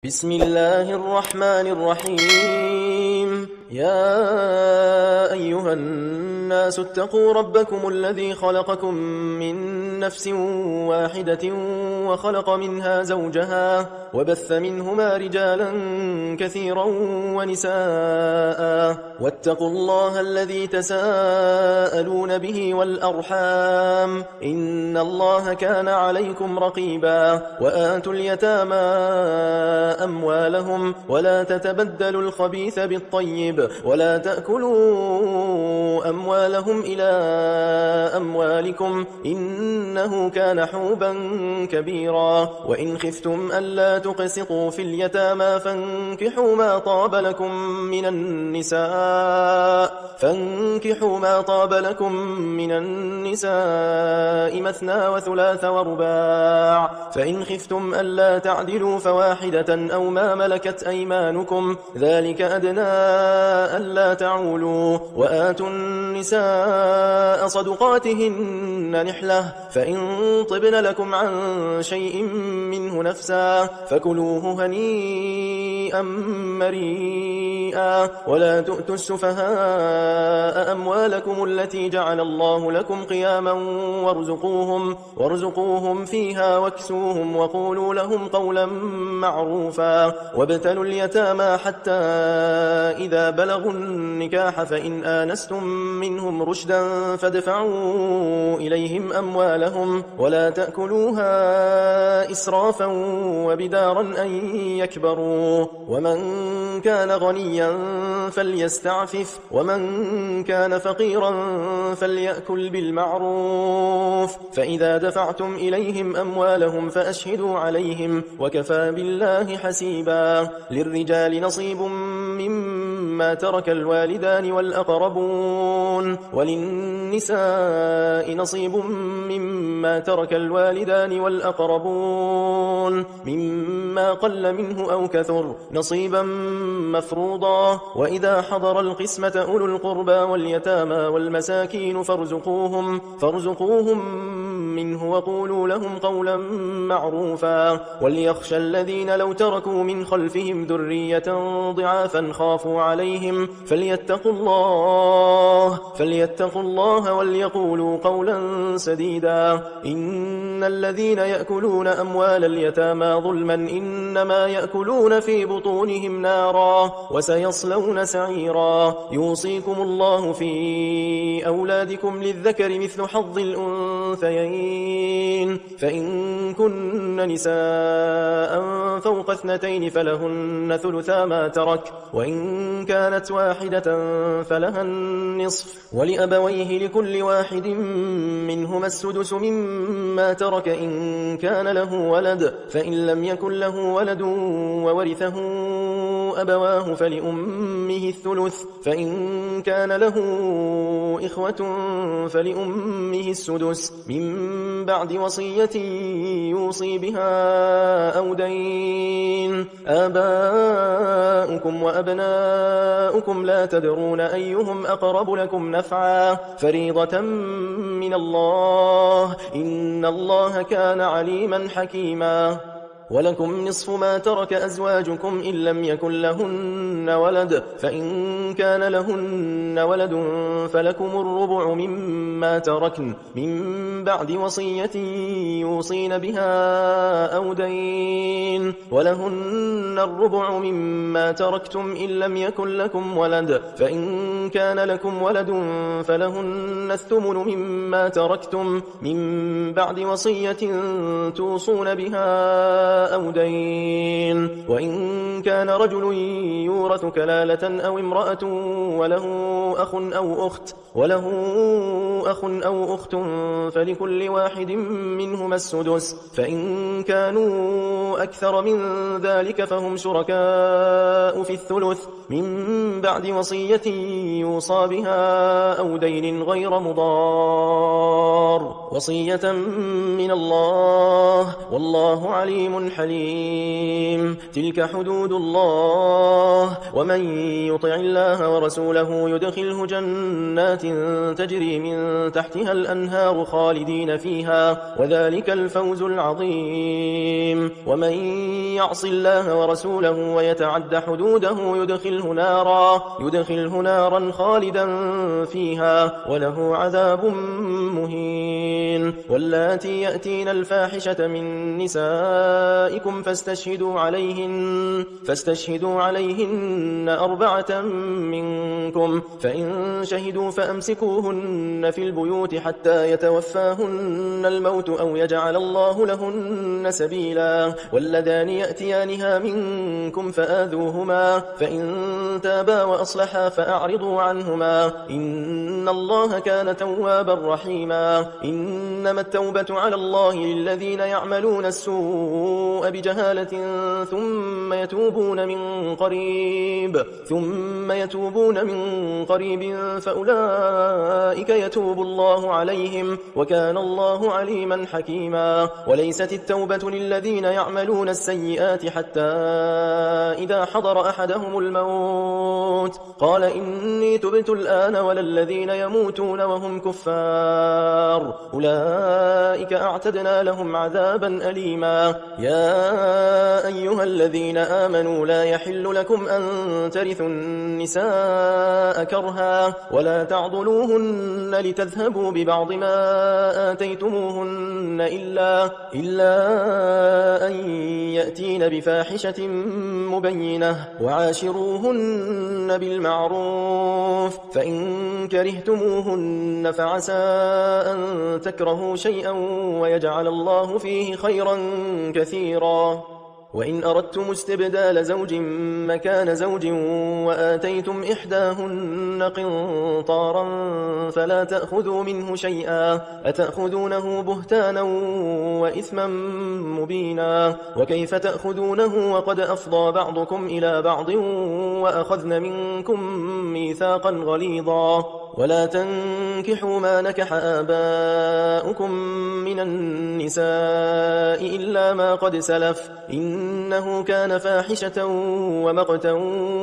بسم الله الرحمن الرحيم يا أيها الناس اتقوا ربكم الذي خلقكم من نفس واحدة وخلق منها زوجها وبث منهما رجالا كثيرا ونساء واتقوا الله الذي تساءلون به والأرحام إن الله كان عليكم رقيبا وآتوا اليتامى أموالهم ولا تتبدلوا الخبيث بالطيب ولا تأكلوا أموالهم إلى أموالكم إنه كان حوبا كبيرا وإن خفتم ألا تقسطوا في اليتامى فانكحوا ما طاب لكم من النساء مثنى وثلاث ورباع فإن خفتم ألا تعدلوا فواحدة أو ما ملكت أيمانكم ذلك أدنى ألا تعولوا وآتوا النساء صدقاتهن نحلة فإن طبن لكم عن شيء منه نفسا فكلوه هنيئا مريئا ولا تؤتوا السفهاء أموالكم التي جعل الله لكم قياما وارزقوهم فيها واكسوهم وقولوا لهم قولا معروفا وابتلوا اليتامى حتى إذا بلغوا النكاح فإن آنستم منهم رشدا فادفعوا إليهم أموالهم ولا تأكلوها إسرافا وبدارا أن يكبروا ومن كان غنيا فليستعفف ومن كان فقيرا فليأكل بالمعروف فإذا دفعتم إليهم أموالهم فأشهدوا عليهم وكفى بالله حسيبا للرجال نصيب مما ترك الوالدان والأقربون وللنساء نصيب مما ترك الوالدان والأقربون مما قل منه أو كثر نصيبا مفروضا وإذا حضر القسمة أولو القربى واليتامى والمساكين فارزقوهم منه وقولوا لهم قولا معروفا وليخشى الذين لو تركوا من خلفهم ذرية ضعافا خافوا عليهم فليتقوا الله وليقولوا قولا سديدا إن الذين يأكلون أموال اليتامى ظلما إنما يأكلون في بطونهم نارا وسيصلون سعيرا يوصيكم الله في أولادكم للذكر مثل حظ الأنثيين فإن كن نساء فوق 2 فلهن ثلثا ما ترك وإن كانت واحدة فلها النصف ولأبويه لكل واحد منهما السدس مما ترك إن كان له ولد فإن لم يكن له ولد وورثه أبواه فلأمه الثلث فإن كان له إخوة فلأمه السدس من بعد وصية يوصي بها أو دين آباؤكم وأبناؤكم لا تدرون أيهم أقرب لكم نفعا فريضة من الله إن الله كان عليما حكيما ولكم نصف ما ترك أزواجكم إن لم يكن لهن ولد فإن كان لهن ولد فلكم الربع مما تركن من بعد وصية يوصين بها أو دين ولهن الربع مما تركتم إن لم يكن لكم ولد فإن كان لكم ولد فلهن الثمن مما تركتم من بعد وصية توصون بها أو دين وإن كان رجل يورث كلالة أو امرأة وله أخ أو أخت فلكل واحد منهما السدس فإن كانوا أكثر من ذلك فهم شركاء في الثلث من بعد وصية يوصى بها أو دين غير مضار وصية من الله والله عليم حليم. تلك حدود الله، ومن يطع الله ورسوله يدخله جنات تجري من تحتها الأنهار خالدين فيها، وذلك الفوز العظيم. ومن يعص الله ورسوله ويتعد حدوده يدخله نارا خالدا فيها، وله عذاب مهين. واللاتي يأتين الفاحشة من نسائكم فاستشهدوا عليهن 4 منكم، فإن شهدوا فأمسكوهن في البيوت حتى يتوفاهن الموت أو يجعل الله لهن سبيلا. واللذان يأتيانها منكم فآذوهما، فإن تابا وأصلحا فأعرضوا عنهما، إن الله كان توابا رحيما. إنما التوبة على الله للذين يعملون السوء بجهالة ثم يتوبون من قريب فأولئك يتوب الله عليهم، وكان الله عليما حكيما. وليست التوبة للذين يعملون السيئات حتى إذا حضر أحدهم الموت قال إني تبت الآن، ولا الذين يموتون وهم كفار، أولئك أعتدنا لهم عذابا أليما. يا أيها الذين آمنوا لا يحل لكم أن ترثوا النساء كرها، ولا تعضلوهن لتذهبوا ببعض ما آتيتموهن إلا أن يأتين بفاحشة مبينة، وعاشروهن بالمعروف، فإن كرهتموهن فعسى أن تكرهوا شيئا ويجعل الله فيه خيرا كثيرا. وإن أردتم استبدال زوج مكان زوج وآتيتم إحداهن قنطارا فلا تأخذوا منه شيئا، أتأخذونه بهتانا وإثما مبينا. وكيف تأخذونه وقد أفضى بعضكم إلى بعض وأخذن منكم ميثاقا غليظا. ولا تنكحوا ما نكح آباؤكم من النساء إلا ما قد سلف، إنه كان فاحشة ومقتا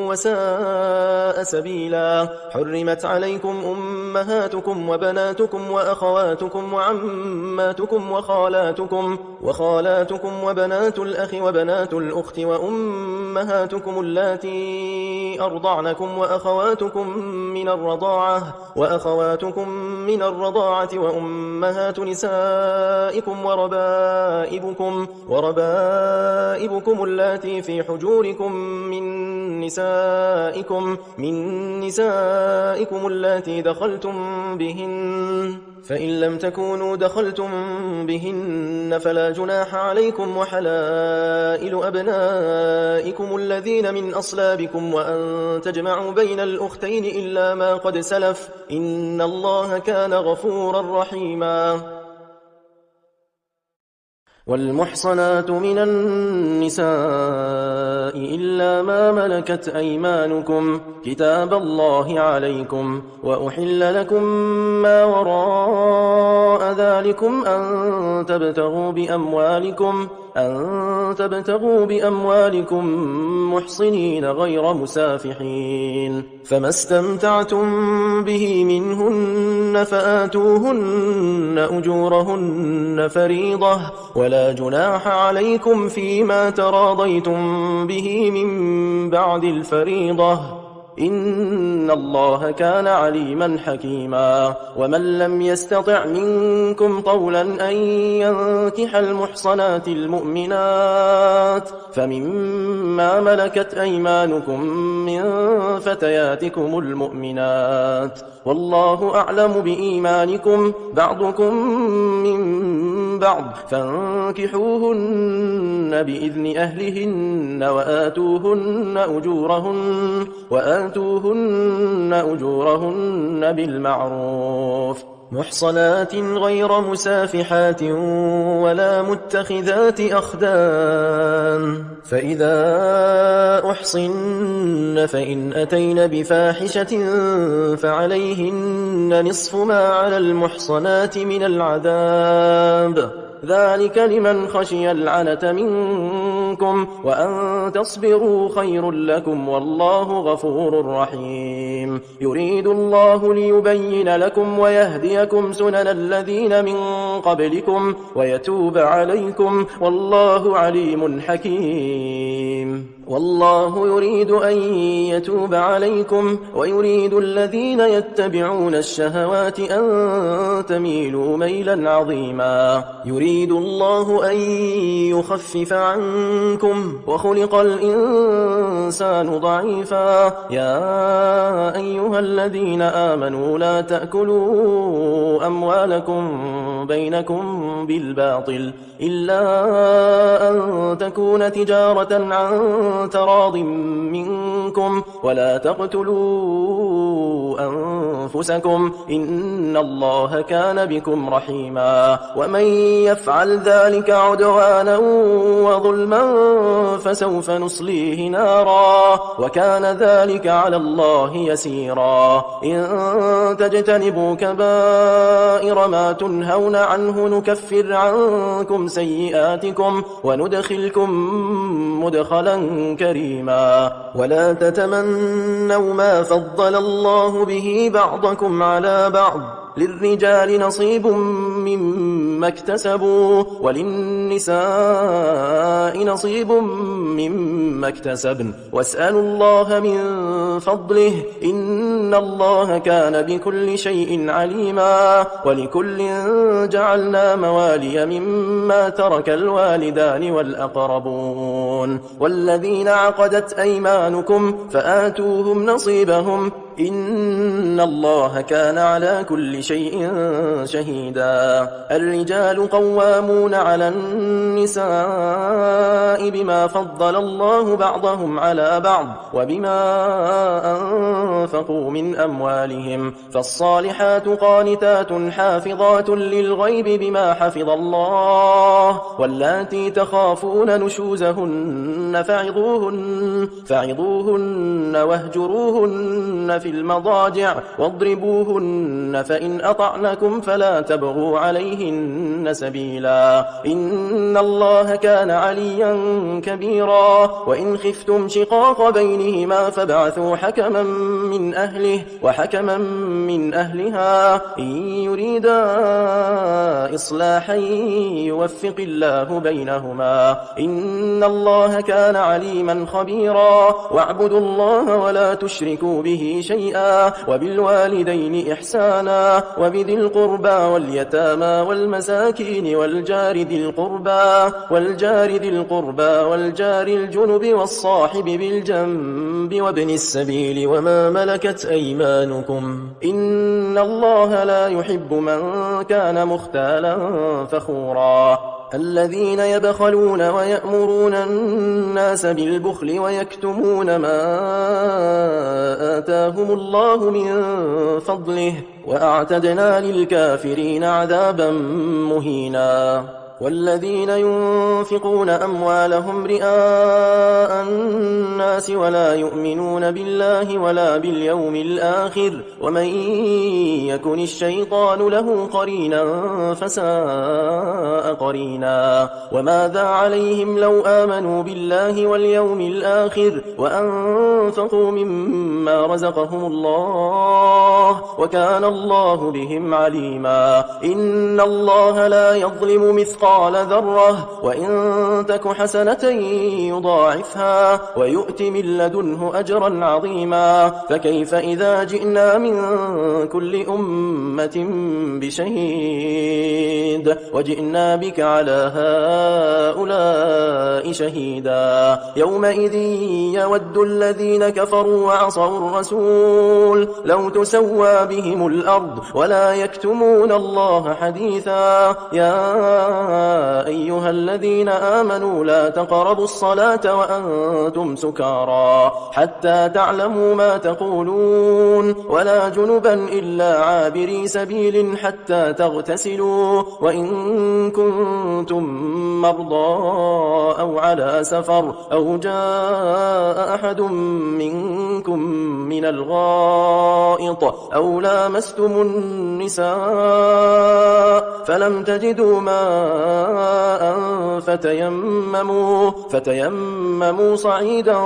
وساء سبيلا. حرمت عليكم أمهاتكم وبناتكم وأخواتكم وعماتكم وخالاتكم وبنات الأخ وبنات الأخت وأمهاتكم اللاتي أرضعنكم وأخواتكم من الرضاعة وأمهات نسائكم وربائبكم اللاتي في حجوركم من نسائكم اللاتي دخلتم بهن، فإن لم تكونوا دخلتم بهن فلا جناح عليكم، وحلائل أبنائكم الذين من أصلابكم، وأن تجمعوا بين الأختين إلا ما قد سلف، إن الله كان غفورا رحيما. والمحصنات من النساء إلا ما ملكت أيمانكم كتاب الله عليكم، وأحل لكم ما وراء ذلكم أن تبتغوا بأموالكم محصنين غير مسافحين، فما استمتعتم به منهن فآتوهن أجورهن فريضة، ولا جناح عليكم فيما تراضيتم به من بعد الفريضة، إن الله كان عليما حكيما. ومن لم يستطع منكم طولا أن ينكح المحصنات المؤمنات فمما ملكت أيمانكم من فتياتكم المؤمنات، والله أعلم بإيمانكم، بعضكم من بعض، فانكحوهن بإذن أهلهن وآتوهن أجورهن بالمعروف، محصنات غير مسافحات ولا متخذات أخدان، فإذا أحصن فإن أتين بفاحشة فعليهن نصف ما على المحصنات من العذاب، ذلك لمن خشي العنة منكم وأن تصبروا خير لكم والله غفور رحيم يريد الله ليبين لكم ويهديكم سنن الذين من قبلكم ويتوب عليكم والله عليم حكيم والله يريد أن يتوب عليكم ويريد الذين يتبعون الشهوات أن تميلوا ميلا عظيما يريد الله أن يخفف عنكم وخلق الإنسان ضعيفا يا أيها الذين آمنوا لا تأكلوا أموالكم بينكم بالباطل إلا أن تكون تجارة عن تراض منكم ولا تقتلوا أنفسكم إن الله كان بكم رحيما ومن يفعل ذلك عدوانا وظلما فسوف نصليه نارا وكان ذلك على الله يسيرا إن تجتنبوا كبائر ما تنهون عنه نكفر عنكم سيئاتكم وندخلكم مدخلا كريما ولا تتمنوا ما فضل الله به بعضكم على بعض للرجال نصيب مما اكتسبوا وللنساء نصيب مما اكتسبن واسألوا الله من فضله إن الله كان بكل شيء عليما ولكل جعلنا موالي مما ترك الوالدان والأقربون والذين عقدت أيمانكم فآتوهم نصيبهم إن الله كان على كل شيء شهيدا الرجال قوامون على النساء بما فضل الله بعضهم على بعض وبما أنفقوا من أموالهم فالصالحات قانتات حافظات للغيب بما حفظ الله واللاتي تخافون نشوزهن فعظوهن واهجروهن في المضاجع واضربوهن فإن أطعنكم فلا تبغوا عليهن سبيلا إن الله كان عليا كبيرا وإن خفتم شقاق بينهما فابعثوا حكما من أهله وحكما من أهلها إن يريدا إصلاحا يوفق الله بينهما إن الله كان عليما خبيرا واعبدوا الله ولا تشركوا به شيئا وبالوالدين إحسانا وبذي القربى واليتامى والمساكين والجار ذي القربى والجار الجنب والصاحب بالجنب وابن السبيل وما ملكت أيمانكم إن الله لا يحب من كان مختالا فخورا الذين يبخلون ويأمرون الناس بالبخل ويكتمون ما آتاهم الله من فضله وأعتدنا للكافرين عذابا مهينا والذين ينفقون أموالهم رئاء الناس ولا يؤمنون بالله ولا باليوم الآخر ومن يكن الشيطان له قرينا فساء قرينا وماذا عليهم لو آمنوا بالله واليوم الآخر وأنفقوا مما رزقهم الله وكان الله بهم عليما إن الله لا يظلم مثقال ذرة وإن تك حسنة يضاعفها ويؤت من لدنه أجرا عظيما فكيف إذا جئنا من كل أمة بشهيد وجئنا بك على هؤلاء شهيدا يومئذ يود الذين كفروا وعصوا الرسول لو تسوى بهم الأرض ولا يكتمون الله حديثا يا أيها الذين آمنوا لا تقربوا الصلاة وأنتم سكارى نهارا حتى تعلموا ما تقولون ولا جنبا إلا عابري سبيل حتى تغتسلوا وإن كنتم مرضى أو على سفر أو جاء أحد منكم من الغائط أو لامستم النساء فلم تجدوا ماء فتيمموا صعيدا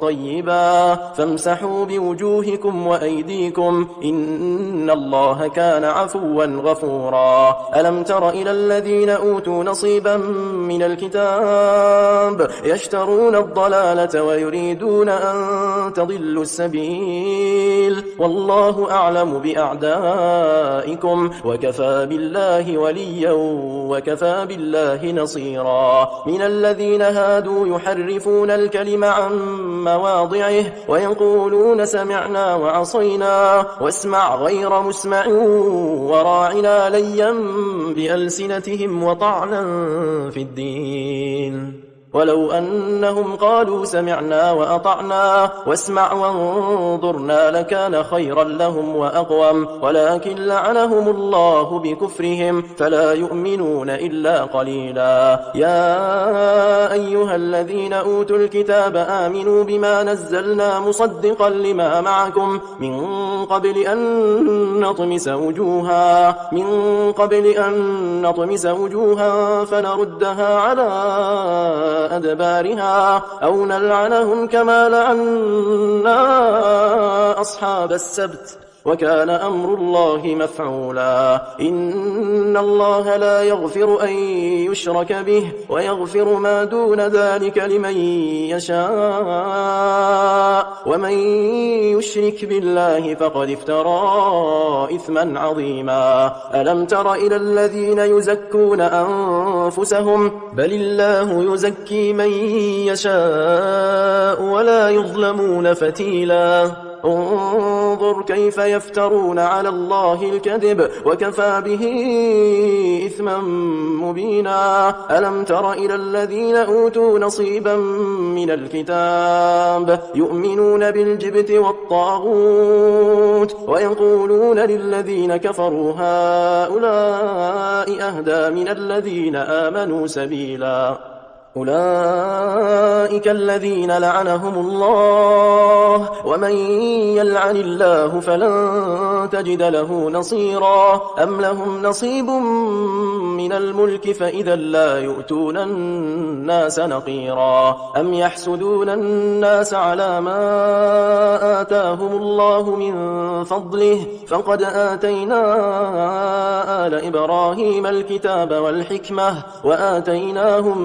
طيبا فامسحوا بوجوهكم وأيديكم إن الله كان عفوا غفورا ألم تر إلى الذين أوتوا نصيبا من الكتاب يشترون الضلالة ويريدون أن تضلوا السبيل والله أعلم بأعدائكم وكفى بالله وليا وكفى بالله نصيرا من الذين هادوا يحرفون الكلم عن مواضعه ويقولون سمعنا وعصينا واسمع غير مسمع وراعنا ليا بألسنتهم وطعنا في الدين ولو أنهم قالوا سمعنا وأطعنا واسمع وانظرنا لكان خيرا لهم وأقوم ولكن لعنهم الله بكفرهم فلا يؤمنون إلا قليلا يا أيها الذين أوتوا الكتاب آمنوا بما نزلنا مصدقا لما معكم من قبل أن نطمس وجوها فنردها على أدبارها أو نلعنهم كما لعنا أصحاب السبت وكان أمر الله مفعولا إن الله لا يغفر أن يشرك به ويغفر ما دون ذلك لمن يشاء ومن يشرك بالله فقد افترى إثما عظيما ألم تر إلى الذين يزكون أنفسهم بل الله يزكي من يشاء ولا يظلمون فتيلا انظر كيف يفترون على الله الكذب وكفى به إثما مبينا ألم تر إلى الذين أوتوا نصيبا من الكتاب يؤمنون بالجبت والطاغوت ويقولون للذين كفروا هؤلاء أهدى من الذين آمنوا سبيلا أولئك الذين لعنهم الله ومن يلعن الله فلن تجد له نصيرا أم لهم نصيب من الملك فإذا لا يؤتون الناس نقيرا أم يحسدون الناس على ما آتاهم الله من فضله فقد آتينا آل إبراهيم الكتاب والحكمة وآتيناهم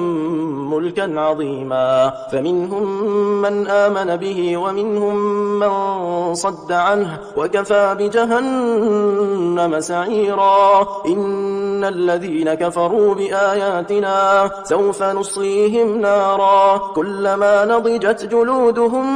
ملكا عظيما فمنهم من آمن به ومنهم من صد عنه وكفى بجهنم سعيرا إن الذين كفروا بآياتنا سوف نصليهم نارا كلما نضجت جلودهم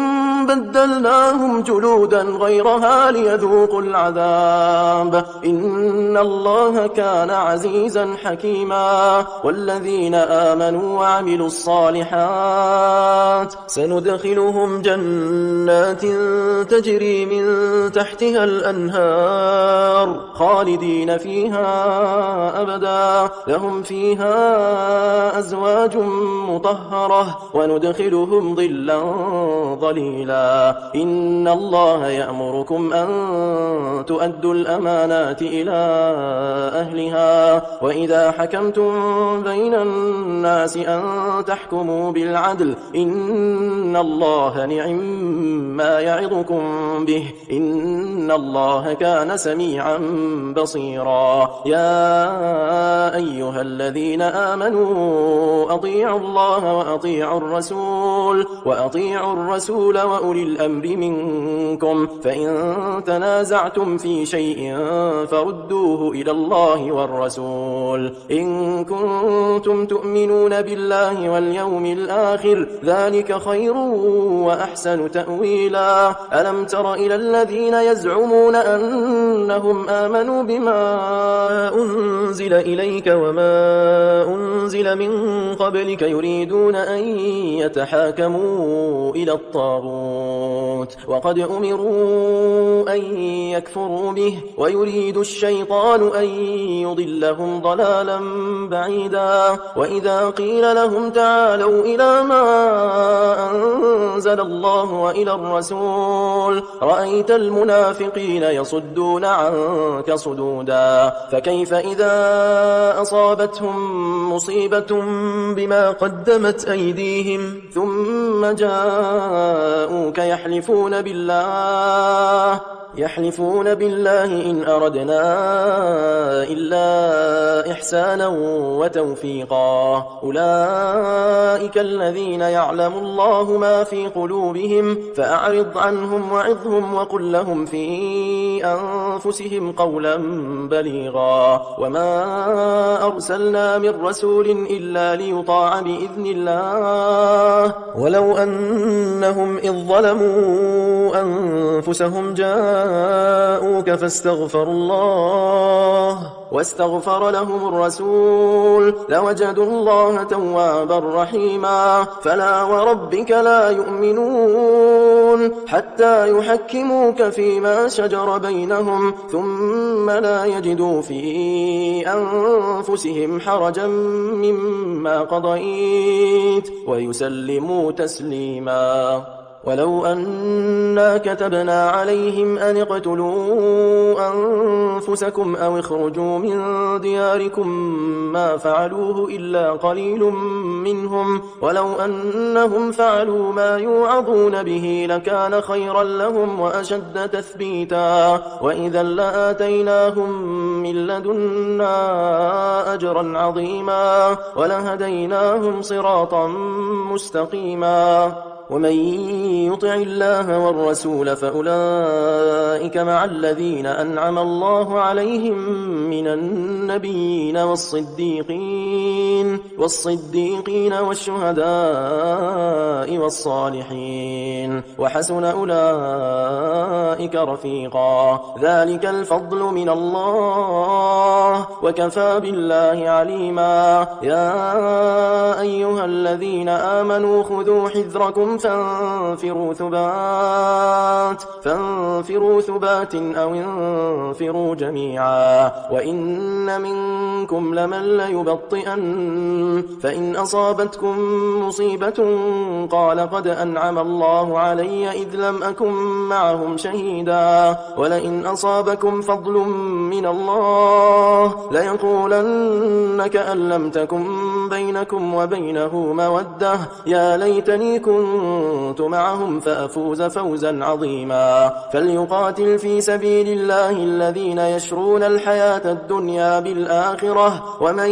بدلناهم جلودا غيرها ليذوقوا العذاب إن الله كان عزيزا حكيما والذين آمنوا وعملوا الصالحات سندخلهم جنات تجري من تحتها الأنهار خالدين فيها أبدا لهم فيها أزواج مطهرة وندخلهم ظلا ظليلا إن الله يأمركم أن تؤدوا الأمانات إلى أهلها وإذا حكمتم بين الناس أن تحكموا بالعدل إن الله نعم ما يعظكم به إن الله كان سميعا بصيرا يا أيها الذين آمنوا أطيعوا الله وأطيعوا الرسول وأولي الأمر منكم فإن تنازعتم في شيء فردوه إلى الله والرسول إن كنتم تؤمنون بالله واليوم الآخر ذلك خير وأحسن تأويلا ألم تر إلى الذين يزعمون أنهم آمنوا بما أنزل إليك وما أنزل من قبلك يريدون أن يتحاكموا إلى الطاغوت وقد أمروا أن يكفروا به ويريد الشيطان أن يضلهم ضلالا بعيدا وإذا قيل لهم تعالوا إلى ما أنزل الله وإلى الرسول رأيت المنافقين يصدون عنك صدودا فكيف إذا أصابتهم مصيبة بما قدمت أيديهم ثم جاءوك يحلفون بالله إن أردنا إلا إحسانا وتوفيقا أولئك الذين يعلم الله ما في قلوبهم فأعرض عنهم وعظهم وقل لهم في أنفسهم قولا بليغا وما أرسلنا من رسول إلا ليطاع بإذن الله ولو أنهم إذ ظلموا أنفسهم جاءوك واستغفر لهم الرسول لوجدوا الله توابا رحيما فلا وربك لا يؤمنون حتى يحكموك فيما شجر بينهم ثم لا يجدوا في أنفسهم حرجا مما قضيت ويسلموا تسليما ولو أنا كتبنا عليهم أن اقتلوا أنفسكم أو اخرجوا من دياركم ما فعلوه إلا قليل منهم ولو أنهم فعلوا ما يوعظون به لكان خيرا لهم وأشد تثبيتا وإذا لآتيناهم من لدنا أجرا عظيما ولهديناهم صراطا مستقيما ومن يطع الله والرسول فأولئك مع الذين أنعم الله عليهم من النبيين والصديقين والشهداء والصالحين وحسن أولئك رفيقا ذلك الفضل من الله وكفى بالله عليما يا أيها الذين آمنوا خذوا حذركم فانفروا ثبات أو انفروا جميعا وإن منكم لمن ليبطئن فإن أصابتكم مصيبة قال قد أنعم الله علي إذ لم أكن معهم شهيدا ولئن أصابكم فضل من الله ليقولن كأن لم تكن بينكم وبينه مودة يا ليتني كنت معهم فأفوز فوزا عظيما فليقاتل في سبيل الله الذين يشرون الحياة الدنيا بالآخرة ومن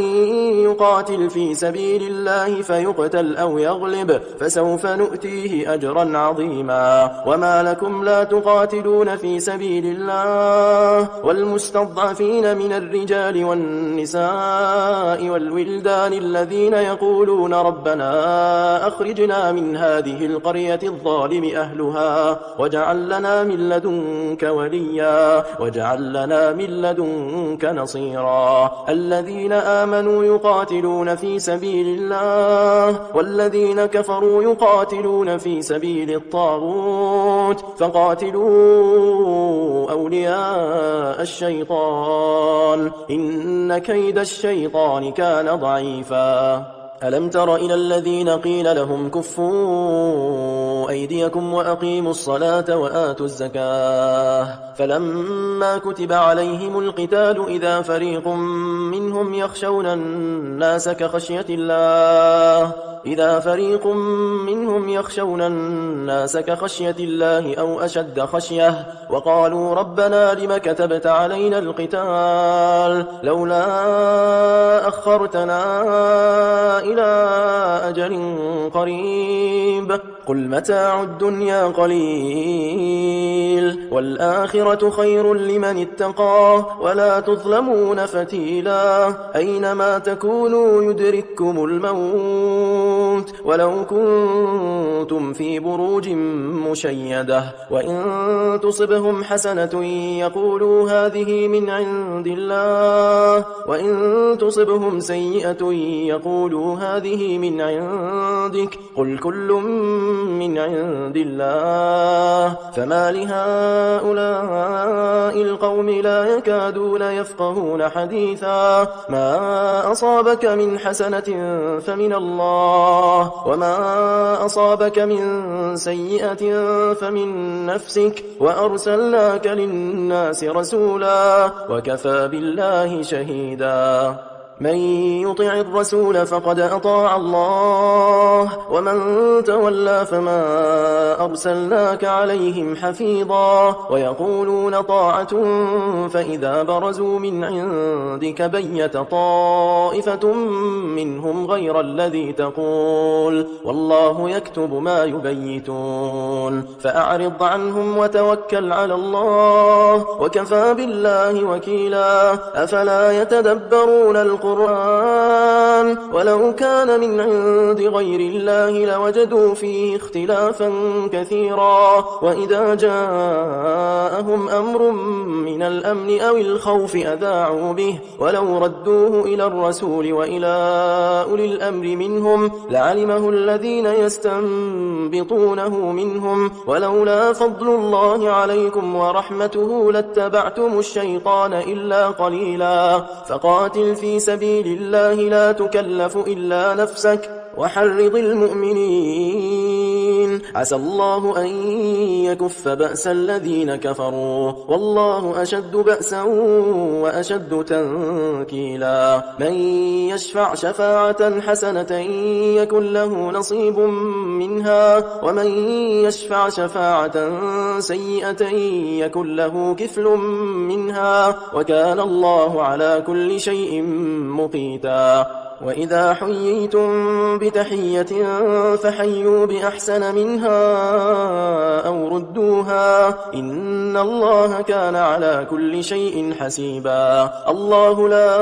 يقاتل في سبيل الله فيقتل أو يغلب فسوف نؤتيه أجرا عظيما وما لكم لا تقاتلون في سبيل الله والمستضعفين من الرجال والنساء والولدان الذين يقولون ربنا أخرجنا من هذه القرية الظالم أهلها واجعل لنا من لدنك وليا واجعل لنا من لدنك نصيرا الذين آمنوا يقاتلون في سبيل الله والذين كفروا يقاتلون في سبيل الطاغوت فقاتلوا أولياء الشيطان إن كيد الشيطان كان ضعيفا ألم تر إلى الذين قيل لهم كفوا أيديكم وأقيموا الصلاة وآتوا الزكاة فلما كتب عليهم القتال إذا فريق منهم يخشون الناس كخشية الله أو أشد خشية وقالوا ربنا لم كتبت علينا القتال لولا أخرتنا إلى أجل قريب قل متاع الدنيا قليل والآخرة خير لمن اتقى ولا تظلمون فتيلا أينما تكونوا يدرككم الموت ولو كنتم في بروج مشيدة وإن تصبهم حسنة يقولوا هذه من عند الله وإن تصبهم سيئة يقولوا هذه من عندك قل كل من عند الله فما لهؤلاء القوم لا يكادون يفقهون حديثا ما أصابك من حسنة فمن الله وما أصابك من سيئة فمن نفسك وأرسلناك للناس رسولا وكفى بالله شهيدا من يطع الرسول فقد أطاع الله ومن تولى فما أرسلناك عليهم حفيظا ويقولون طاعة فإذا برزوا من عندك بيت طائفة منهم غير الذي تقول والله يكتب ما يبيتون فأعرض عنهم وتوكل على الله وكفى بالله وكيلا أفلا يتدبرون القرآن ولو كان من عند غير الله لوجدوا فيه اختلافا كثيرا وإذا جاءهم أمر من الأمن أو الخوف أذاعوا به ولو ردوه إلى الرسول وإلى أولي الأمر منهم لعلمه الذين يستنبطونه منهم ولولا فضل الله عليكم ورحمته لاتبعتم الشيطان إلا قليلا فقاتل في سبيل الله لا تكلف إلا نفسك وحرض المؤمنين عسى الله أن يكف بأس الذين كفروا والله أشد بأسا وأشد تنكيلا من يشفع شفاعة حسنة يكن له نصيب منها ومن يشفع شفاعة سيئة يكن له كفل منها وكان الله على كل شيء مقيتا وإذا حييتم بتحية فحيوا بأحسن منها أو ردوها إن الله كان على كل شيء حسيبا الله لا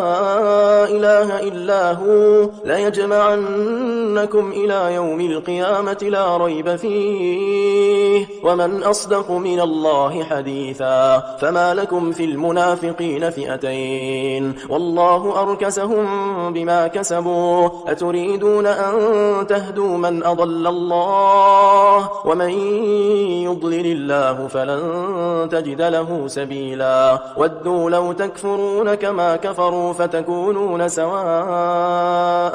إله إلا هو ليجمعنكم إلى يوم القيامة لا ريب فيه ومن أصدق من الله حديثا فما لكم في المنافقين فئتين والله أركسهم بما كسبوا أتريدون أن تهدوا من أضل الله ومن يضلل الله فلن تجد له سبيلا ودوا لو تكفرون كما كفروا فتكونون سواء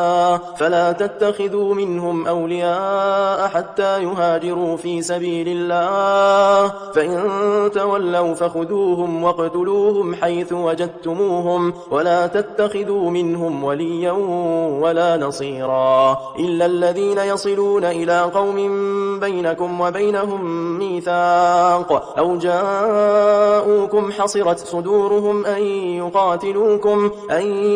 فلا تتخذوا منهم أولياء حتى يهاجروا في سبيل الله فإن تولوا فخذوهم واقتلوهم حيث وجدتموهم ولا تتخذوا منهم وليا ولا نصيرا إلا الذين يصلون إلى قوم بينكم وبينهم ميثاق أو جاءوكم حصرت صدورهم أن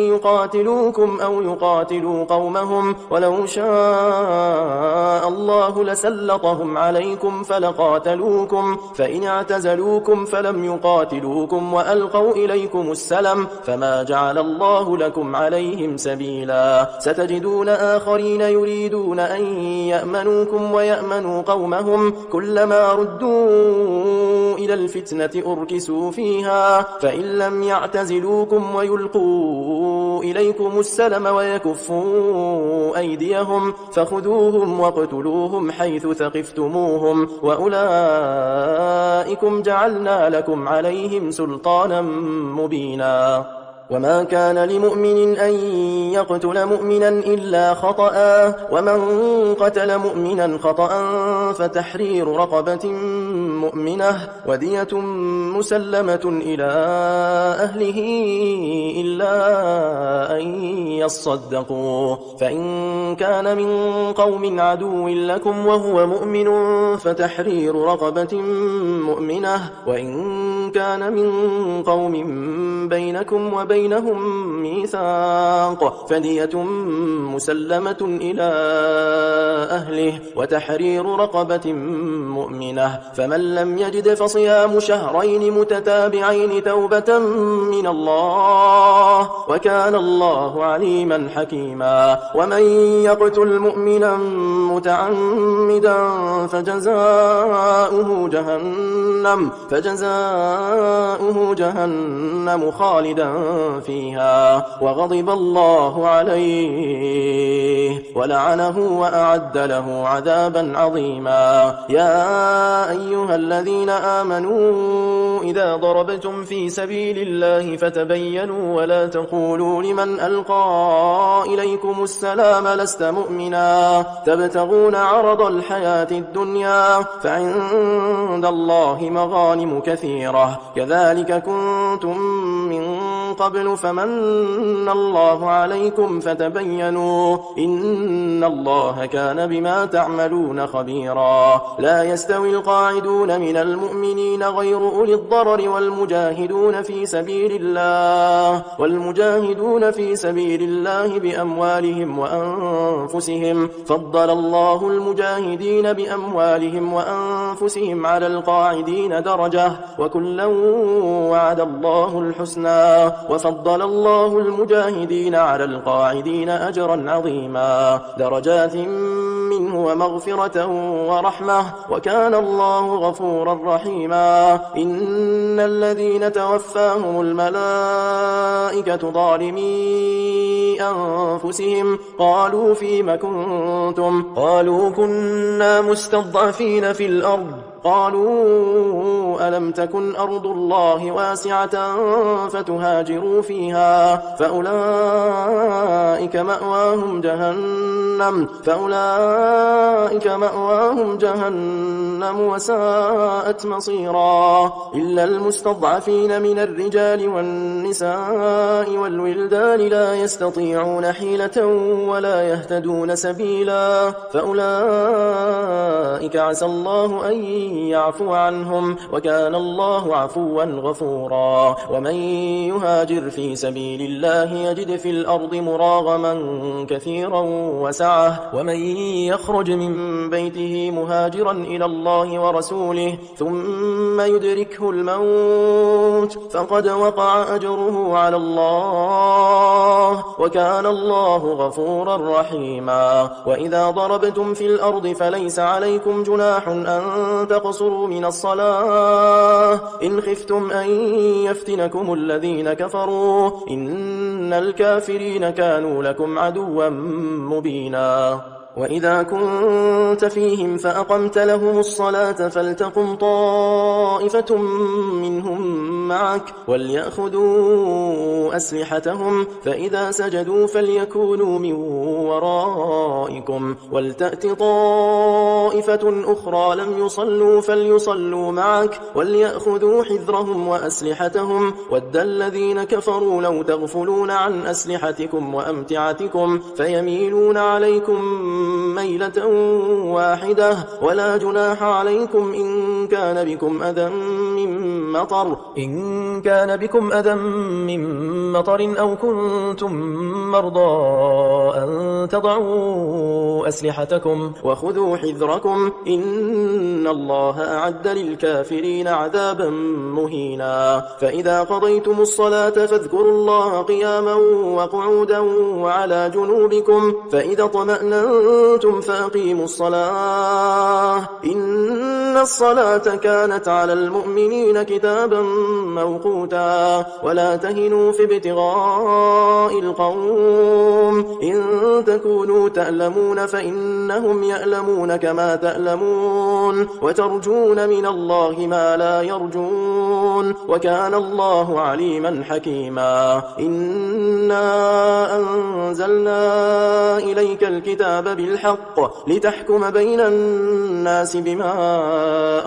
يقاتلوكم أو يقاتلوا قومهم ولو شاء الله لسلطهم عليكم فلقاتلوكم فإن اعتزلوكم فلم يقاتلوكم وألقوا إليكم السلم فما جعل الله لكم عليهم سبيلا ستجدون آخرين يريدون أن يأمنوكم ويأمنوا قومهم كلما ردوا إلى الفتنة أركسوا فيها فإن لم يعتزلوكم ويلقوا إليكم السلم ويكفوا أيديهم فخذوهم واقتلوهم حيث ثقفتموهم وأولئكم جعلنا لكم عليهم سلطانا مبينا وما كان لمؤمن أن يقتل مؤمنا إلا خطأ ومن قتل مؤمنا خطأ فتحرير رقبة مؤمنة ودية مسلمة إلى أهله إلا أن يصدقوا فإن كان من قوم عدو لكم وهو مؤمن فتحرير رقبة مؤمنة وإن كان من قوم بينكم وبينهم بينهم ميثاق فدية مسلمة إلى أهله وتحرير رقبة مؤمنة فمن لم يجد فصيام شهرين متتابعين توبة من الله وكان الله عليما حكيما ومن يقتل مؤمنا متعمدا فجزاؤه جهنم خالدا فيها وغضب الله عليه ولعنه وأعد له عذابا عظيما يا أيها الذين آمنوا إذا ضربتم في سبيل الله فتبينوا ولا تقولوا لمن ألقى إليكم السلام لست مؤمنا تبتغون عرض الحياة الدنيا فعند الله مغانم كثيرة كذلك كنتم من قبل فمن الله عليكم فتبينوا إن الله كان بما تعملون خبيرا لا يستوي القاعدون من المؤمنين غير أولي الضرر والمجاهدون في سبيل الله بأموالهم وأنفسهم فضل الله المجاهدين بأموالهم وأنفسهم على القاعدين درجة وكلا وعد الله الحسنى وفضل الله المجاهدين على القاعدين أجرا عظيما درجات منه ومغفرة ورحمة وكان الله غفورا رحيما إن الذين توفاهم الملائكة ظالمي أنفسهم قالوا فيم كنتم قالوا كنا مستضعفين في الأرض قالوا ألم تكن أرض الله واسعة فتهاجروا فيها فأولئك مأواهم جهنم وساءت مصيرا إلا المستضعفين من الرجال والنساء والولدان لا يستطيعون حيلة ولا يهتدون سبيلا فأولئك عسى الله أن يعفو عنهم وكان الله عفوا غفورا ومن يهاجر في سبيل الله يجد في الأرض مراغما كثيرا وسعة ومن يخرج من بيته مهاجرا إلى الله ورسوله ثم يدركه الموت فقد وقع أجره على الله وكان الله غفورا رحيما وإذا ضربتم في الأرض فليس عليكم جناح أن تقصروا من الصلاة إن خفتم أن يفتنكم الذين كفروا إن الكافرين كانوا لكم عدوا مبينا وإذا كنت فيهم فأقمت لهم الصلاة فلتقم طائفة منهم معك وليأخذوا أسلحتهم فإذا سجدوا فليكونوا من ورائكم ولتأت طائفة أخرى لم يصلوا فليصلوا معك وليأخذوا حذرهم وأسلحتهم ود الذين كفروا لو تغفلون عن أسلحتكم وأمتعتكم فيميلون عليكم ميلة واحدة ولا جناح عليكم إن كان بكم أذى من مطر أو كنتم مرضى أن تضعوا أسلحتكم وخذوا حذركم إن الله أعد للكافرين عذابا مهينا فإذا قضيتم الصلاة فاذكروا الله قياما وقعودا وعلى جنوبكم فإذا طمأنتم فأقيموا الصلاة إن الصلاة كانت على المؤمنين كتابا موقوتا ولا تهنوا في ابتغاء القوم إن تكونوا تألمون فإنهم يألمون كما تألمون وترجون من الله ما لا يرجون وكان الله عليما حكيما إنا أنزلنا إليك الكتاب بالحق لتحكم بين الناس بما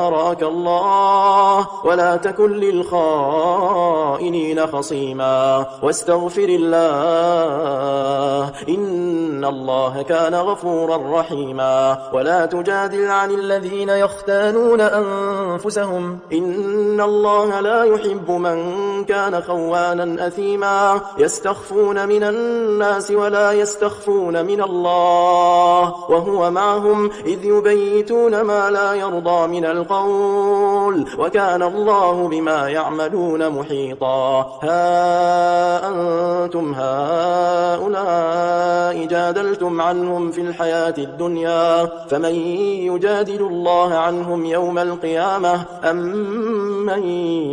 أراك الله ولا تكن للخائنين خصيما واستغفر الله إن الله كان غفورا رحيما ولا تجادل عن الذين يختانون أنفسهم إن الله لا يحب من كان خوانا أثيما يستخفون من الناس ولا يستخفون من الله وهو معهم إذ يبيتون ما لا يرضى من القول وكان الله بما يعملون محيطا ها أنتم هؤلاء جادلتم عنهم في الحياة الدنيا فمن يجادل الله عنهم يوم القيامة أم من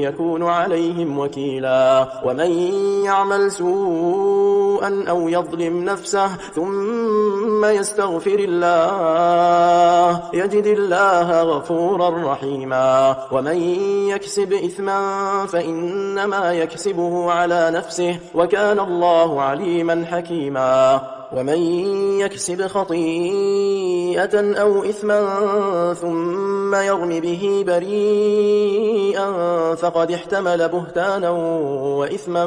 يكون عليهم وكيلا ومن يعمل سوءا أو يظلم نفسه ثم يستغفر الله يجد الله غفورا رحيما ومن يكسب إثما فإنما يكسبه على نفسه وكان الله عليما حكيما ومن يكسب خطيئة أو إثما ثم يرم به بريئا فقد احتمل بهتانا وإثما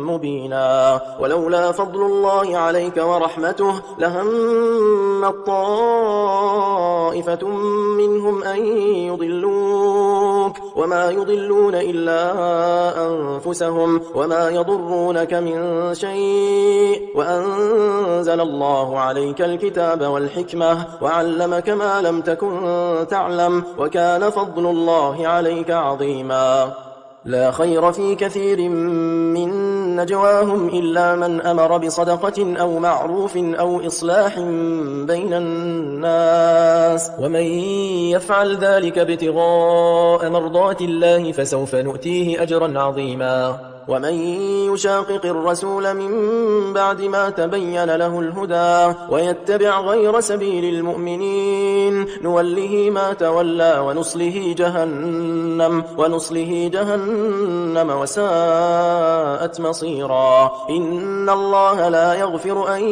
مبينا ولولا فضل الله عليك ورحمته لهم طائفة منهم أن يضلوك وما يضلون إلا أنفسهم وما يضرونك من شيء وأنزل الله عليك الكتاب والحكمة وعلمك ما لم تكن تعلم وكان فضل الله عليك عظيما لا خير في كثير من نجواهم إلا من أمر بصدقة أو معروف أو إصلاح بين الناس ومن يفعل ذلك ابتغاء مرضات الله فسوف نؤتيه أجرا عظيما ومن يشاقق الرسول من بعد ما تبين له الهدى ويتبع غير سبيل المؤمنين نوله ما تولى ونصله جهنم وساءت مصيرا إن الله لا يغفر أن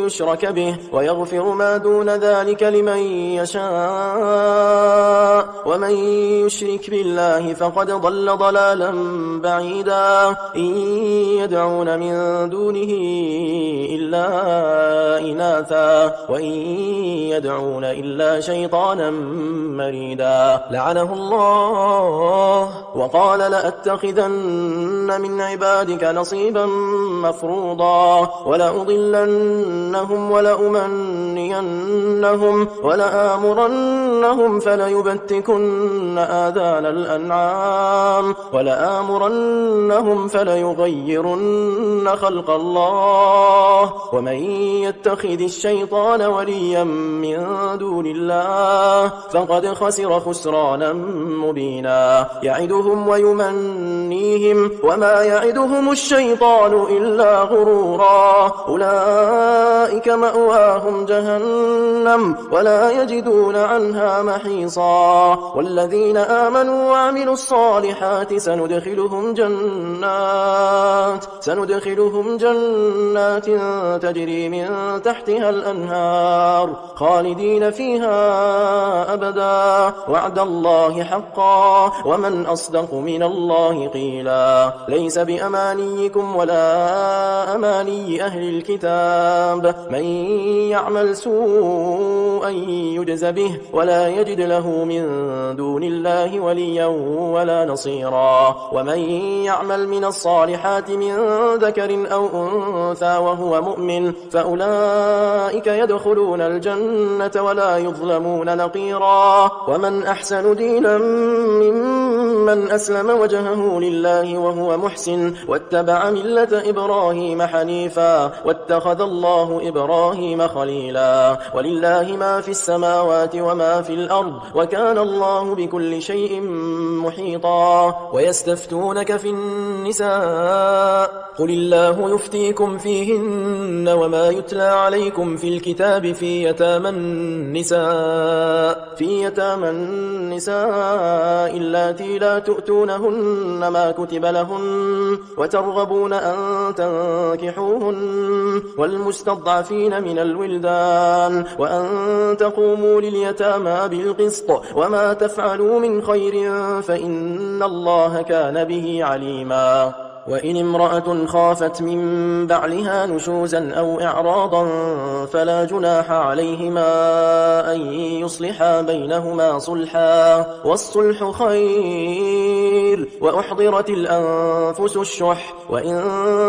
يشرك به ويغفر ما دون ذلك لمن يشاء ومن يشرك بالله فقد ضل ضلالا بعيدا إن يدعون من دونه إلا إناثا وإن يدعون إلا شيطانا مريدا لعنه الله وقال لأتخذن من عبادك نصيبا مفروضا ولأضلنهم ولأمنينهم ولآمرنهم فليبتكن آذان الأنعام ولآمرنهم فليغيرن خلق الله ومن يتخذ الشيطان وليا من دون الله فقد خسر خسرانا مبينا يعدهم ويمنيهم وما يعدهم الشيطان إلا غرورا أولئك مأواهم جهنم ولا يجدون عنها محيصا والذين آمنوا وعملوا الصالحات سندخلهم جنات تجري من تحتها الأنهار خالدين فيها أبدا وعد الله حقا ومن أصدق من الله قيلا ليس بأمانيكم ولا أماني أهل الكتاب من يعمل سوءا يجز به ولا يجد له من دون الله وليا ولا نصيرا ومن يعمل من الصالحات من ذكر أو أنثى وهو مؤمن فأولئك يدخلون الجنة ولا يظلمون نقيرا ومن أحسن دينا ممن أسلم وجهه لله وهو محسن واتبع ملة إبراهيم حنيفا واتخذ الله إبراهيم خليلا ولله ما في السماوات وما في الأرض وكان الله بكل شيء محيطا ويستفتونك في النساء قل الله يفتيكم فيهن وما يتلى عليكم في الكتاب في يتامى النساء في يتامى النساء اللاتي لا تؤتونهن ما كتب لهن وترغبون أن تنكحوهن والمستضعفين من الولدان وأن تقوموا لليتامى بالقسط وما تفعلوا من خير فإن الله كان به عليما. وإن امرأة خافت من بعلها نشوزا أو إعراضا فلا جناح عليهما أن يصلحا بينهما صلحا والصلح خير وأحضرت الأنفس الشح وإن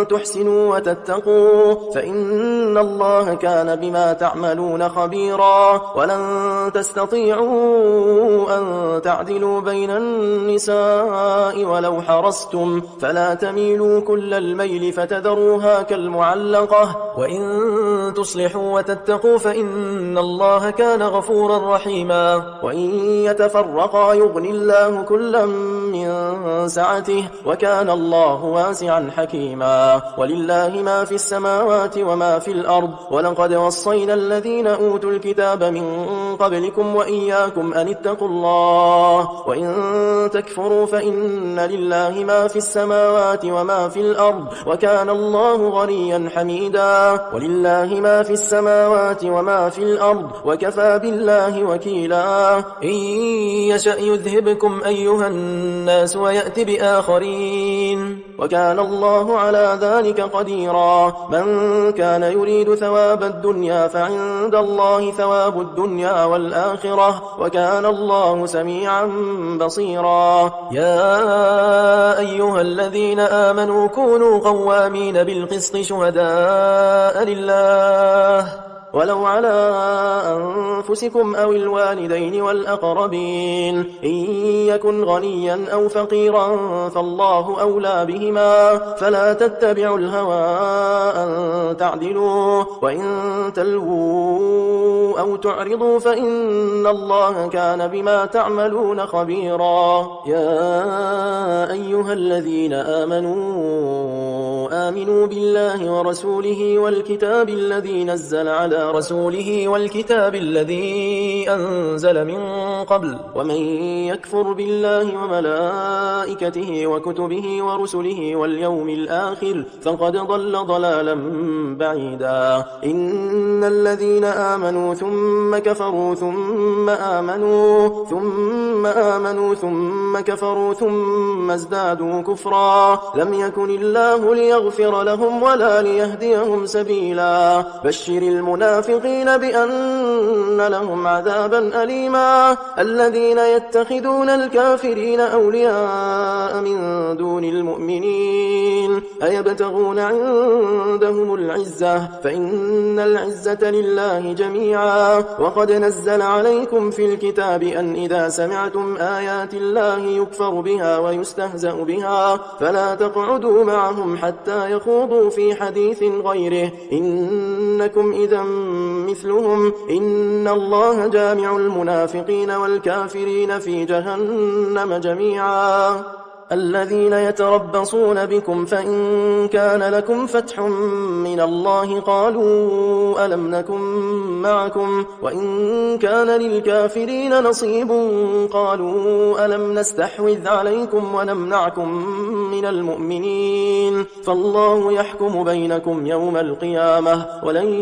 تحسنوا وتتقوا فإن الله كان بما تعملون خبيرا. ولن تستطيعوا أن تعدلوا بين النساء ولو حرصتم فلا تميلوا كل الميل فتذروها كالمعلقة وإن تصلحوا وتتقوا فإن الله كان غفورا رحيما. وإن يتفرقا يغني الله كلا من سعته وكان الله واسعا حكيما. ولله ما في السماوات وما في الأرض ولقد وصينا الذين أوتوا الكتاب من قبلكم وإياكم أن اتقوا الله وإن تكفروا فإن لله ما في السماوات وما في الأرض وكان الله غنيا حميدا. ولله ما في السماوات وما في الأرض وكفى بالله وكيلا. إن يشأ يذهبكم أيها الناس ويأتي بآخرين وكان الله على ذلك قديرا. من كان يريد ثواب الدنيا فعند الله ثواب الدنيا والآخرة وكان الله سميعا بصيرا. يا أيها الذين آمنوا كونوا قوامين بالقسط شهداء لله ولو على أنفسكم أو الوالدين والأقربين إن يكن غنيا أو فقيرا فالله أولى بهما فلا تتبعوا الهوى أن تعدلوا وإن تلووا أو تعرضوا فإن الله كان بما تعملون خبيرا. يا أيها الذين آمنوا بالله ورسوله والكتاب الذي نزل على رسوله والكتاب الذي أنزل من قبل ومن يكفر بالله وملائكته وكتبه ورسله واليوم الآخر فقد ضل ضلالا بعيدا. إن الذين آمنوا ثم كفروا ثم آمنوا ثم كفروا ثم ازدادوا كفرا لم يكن الله ليغفر لهم ولا ليهديهم سبيلا. بشر المنافقين بأن لهم عذابا أليما. الذين يتخذون الكافرين أولياء من دون المؤمنين أيبتغون عندهم العزة فإن العزة لله جميعا. وقد نزل عليكم في الكتاب أن إذا سمعتم آيات الله يكفر بها ويستهزأ بها فلا تقعدوا معهم حتى يخوضوا في حديث غيره إنكم إذا مثلهم إن الله جامع المنافقين والكافرين في جهنم جميعا. الذين يتربصون بكم فإن كان لكم فتح من الله قالوا ألم نكن معكم وإن كان للكافرين نصيب قالوا ألم نستحوذ عليكم ونمنعكم من المؤمنين فالله يحكم بينكم يوم القيامة ولن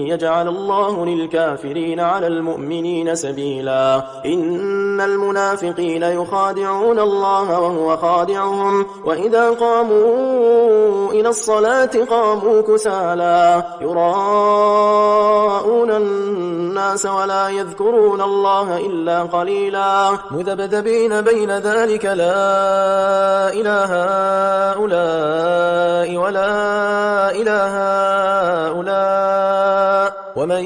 يجعل الله للكافرين على المؤمنين سبيلا. إن المنافقين يخادعون الله وهو خادعهم وإذا قاموا إلى الصلاة قاموا كسالى يراءون الناس ولا يذكرون الله إلا قليلا مذبذبين بين ذلك لا إله هؤلاء ولا إله هؤلاء ومن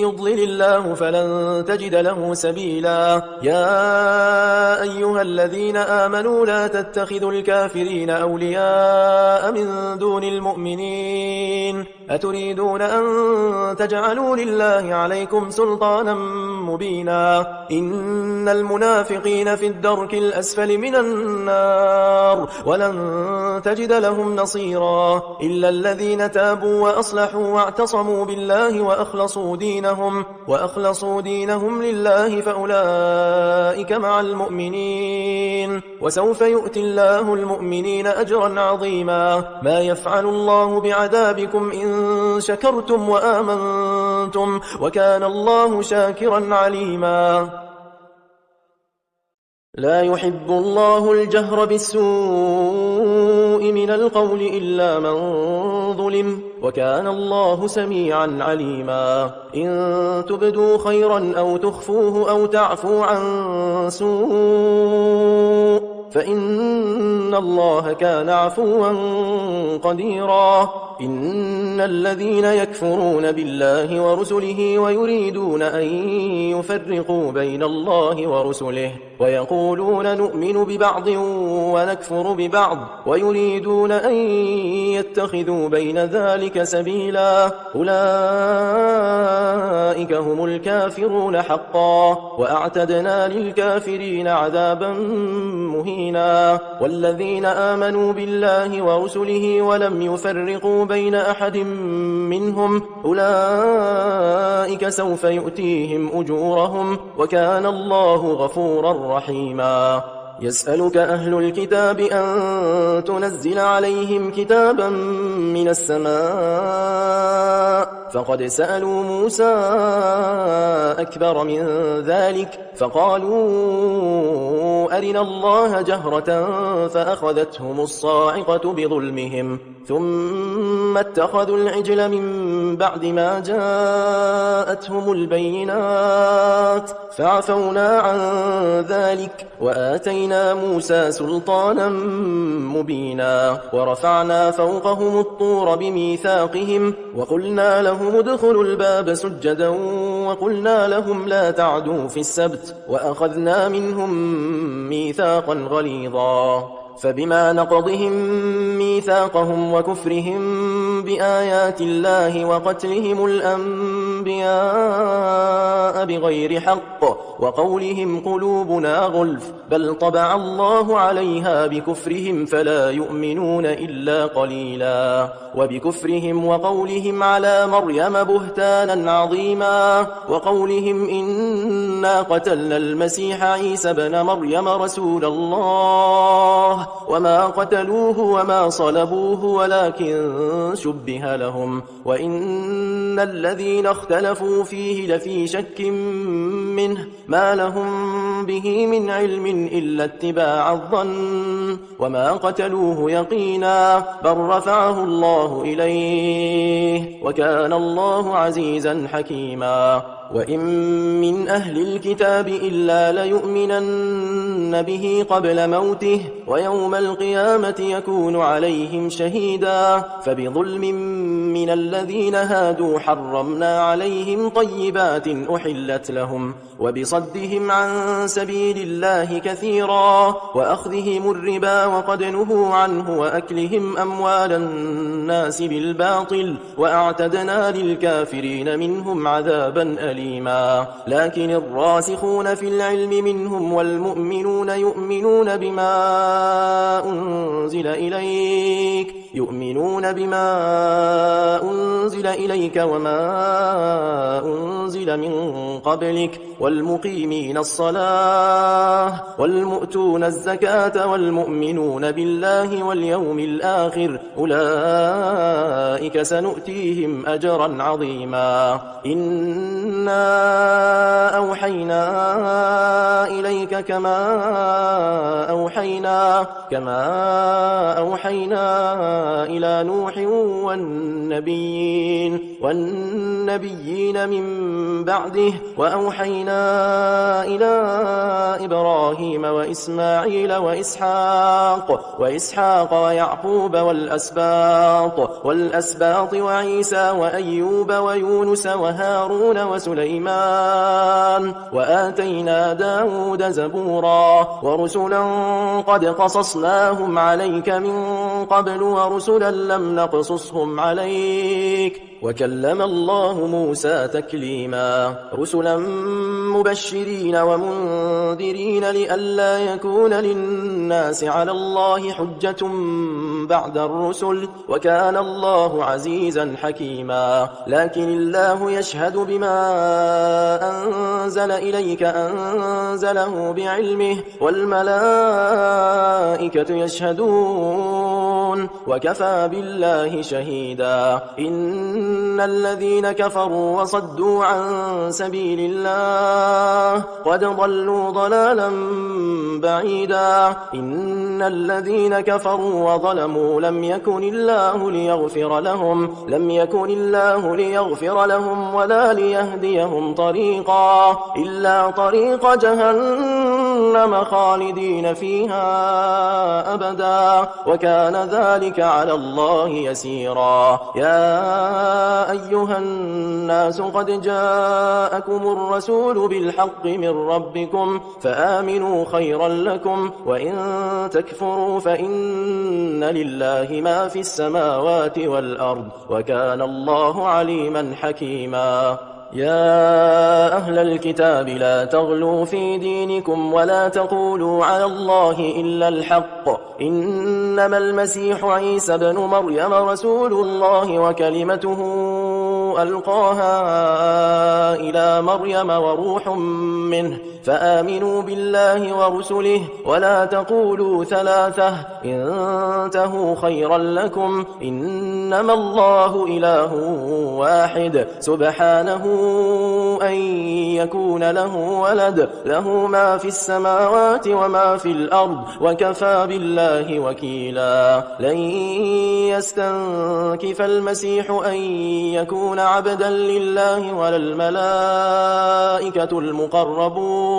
يضلل الله فلن تجد له سبيلا. يا أيها الذين آمنوا لا تتخذوا الكافرين أولياء من دون المؤمنين أتريدون أن تجعلوا لله عليكم سلطانا مبينا. إن المنافقين في الدرك الأسفل من النار ولن تجد لهم نصيرا إلا الذين تابوا وأصلحوا واعتصموا بالله وأخلصوا دينهم لله فأولئك مع المؤمنين وسوف يؤتي الله المؤمنين أجرا عظيما. ما يفعل الله بعذابكم إن شكرتم وآمنتم وكان الله شاكرا عليما. لا يحب الله الجهر بالسوء من القول إلا من ظلم وكان الله سميعا عليما. إن تبدوا خيرا أو تخفوه أو تعفو عن سوء فإن الله كان عفوا قديرا. إن الذين يكفرون بالله ورسله ويريدون أن يفرقوا بين الله ورسله ويقولون نؤمن ببعض ونكفر ببعض ويريدون أن يتخذوا بين ذلك سبيلا أولئك هم الكافرون حقا وأعتدنا للكافرين عذابا مهينا. والذين آمنوا بالله ورسله ولم يفرقوا بين أحد منهم أولئك سوف يؤتيهم أجورهم وكان الله غفورا رحيما. يسألك أهل الكتاب أن تنزل عليهم كتابا من السماء فقد سألوا موسى أكبر من ذلك فقالوا أرنا الله جهرة فأخذتهم الصاعقة بظلمهم ثم اتخذوا العجل من بعد ما جاءتهم البينات فعفونا عن ذلك وآتينا موسى سلطانا مبينا. ورفعنا فوقهم الطور بميثاقهم وقلنا لهم ادخلوا الباب سجدا وقلنا لهم لا تعدوا في السبت وأخذنا منهم ميثاقا غليظا. فبما نقضهم ميثاقهم وكفرهم بآيات الله وقتلهم الأنبياء بغير حق وقولهم قلوبنا غلف بل طبع الله عليها بكفرهم فلا يؤمنون إلا قليلا. وبكفرهم وقولهم على مريم بهتانا عظيما وقولهم إنا قتلنا المسيح عيسى بن مريم رسول الله وما قتلوه وما صلبوه ولكن شبه لهم وإن الذين اختلفوا فيه لفي شك منه ما لهم به من علم إلا اتباع الظن وما قتلوه يقينا بل رفعه الله إليه وكان الله عزيزا حكيما. وإن من أهل الكتاب إلا ليؤمنن به قبل موته ويوم القيامة يكون عليهم شهيدا. فبظلم من الذين هادوا حرمنا عليهم طيبات أحلت لهم وبصدهم عن سبيل الله كثيرا وأخذهم الربا وقد نهوا عنه وأكلهم أموال الناس بالباطل وأعتدنا للكافرين منهم عذابا أليما. لكن الراسخون في العلم منهم والمؤمنون يؤمنون بما أنزل إليك وما أنزل من قبلك والمقيمين الصلاة والمؤتون الزكاة والمؤمنون بالله واليوم الآخر أولئك سنؤتيهم أجرا عظيما. إنا أوحينا إليك كما أوحينا إلى نوح والنبيين من بعده وأوحينا إلى إبراهيم وإسماعيل وإسحاق ويعقوب والأسباط وعيسى وأيوب ويونس وهارون وسليمان وآتينا داود زبورا ورسلا قد قصصناهم عليك من قبل ورسلا لم نقصصهم عليك وكلم الله موسى تكليما رسلا مبشرين ومنذرين لئلا يكون للناس على الله حجة بعد الرسل وكان الله عزيزا حكيما لكن الله يشهد بما أنزل إليك أنزله بعلمه والملائكة يشهدون وكفى بالله شهيدا إن الذين كفروا وصدوا عن سبيل الله قد ضلوا ضلالا بعيدا إن الذين كفروا وظلموا لم يكن الله ليغفر لهم ولا ليهديهم طريقا إلا طريق جهنم خالدين فيها أبدا وكان ذلك على الله يسيرا يا أيها الناس قد جاءكم الرسول بالحق من ربكم فآمنوا خيرا لكم وإن تكفروا فإن لله ما في السماوات والأرض وكان الله عليما حكيما يا أهل الكتاب لا تغلوا في دينكم ولا تقولوا على الله إلا الحق إنما المسيح عيسى بن مريم رسول الله وكلمته ألقاها إلى مريم وروح منه فآمنوا بالله ورسله ولا تقولوا ثلاثة انتهوا خيرا لكم إنما الله إله واحد سبحانه أن يكون له ولد له ما في السماوات وما في الأرض وكفى بالله وكيلا لن يستنكف المسيح أن يكون عبدا لله ولا الملائكة المقربون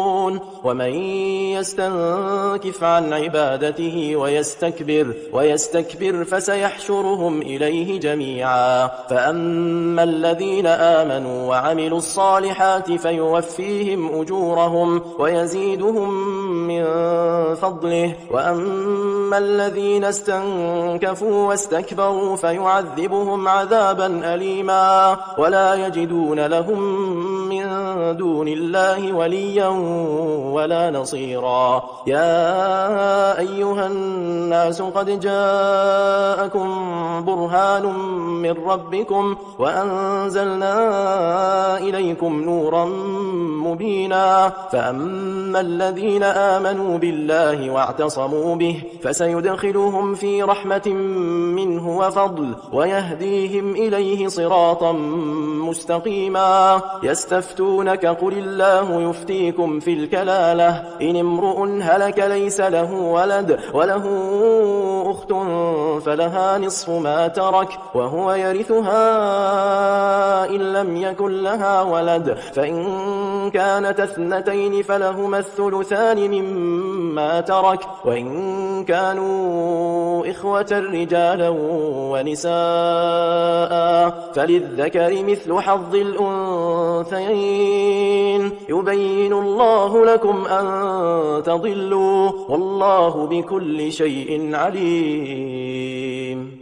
ومن يستنكف عن عبادته ويستكبر فسيحشرهم إليه جميعا فأما الذين آمنوا وعملوا الصالحات فيوفيهم أجورهم ويزيدهم من فضله وأما الذين استنكفوا واستكبروا فيعذبهم عذابا أليما ولا يجدون لهم من دون الله وليا ولا نصيرا يا أيها الناس قد جاءكم برهان من ربكم وأنزلنا إليكم نورا مبينا فأما الذين آمنوا بالله واعتصموا به فسيدخلهم في رحمة منه وفضل ويهديهم إليه صراطا مستقيما يستفتونك قل الله يفتيكم في الكلالة إن امرؤ هلك ليس له ولد وله أخت فلها نصف ما ترك وهو يرثها إن لم يكن لها ولد فإن كانت اثنتين فلهما الثلثان مما ترك وإن كانوا إخوة رجالا ونساء فللذكر مثل حظ الأنثيين يبين الله لكم أن تضلوا والله بكل شيء عليم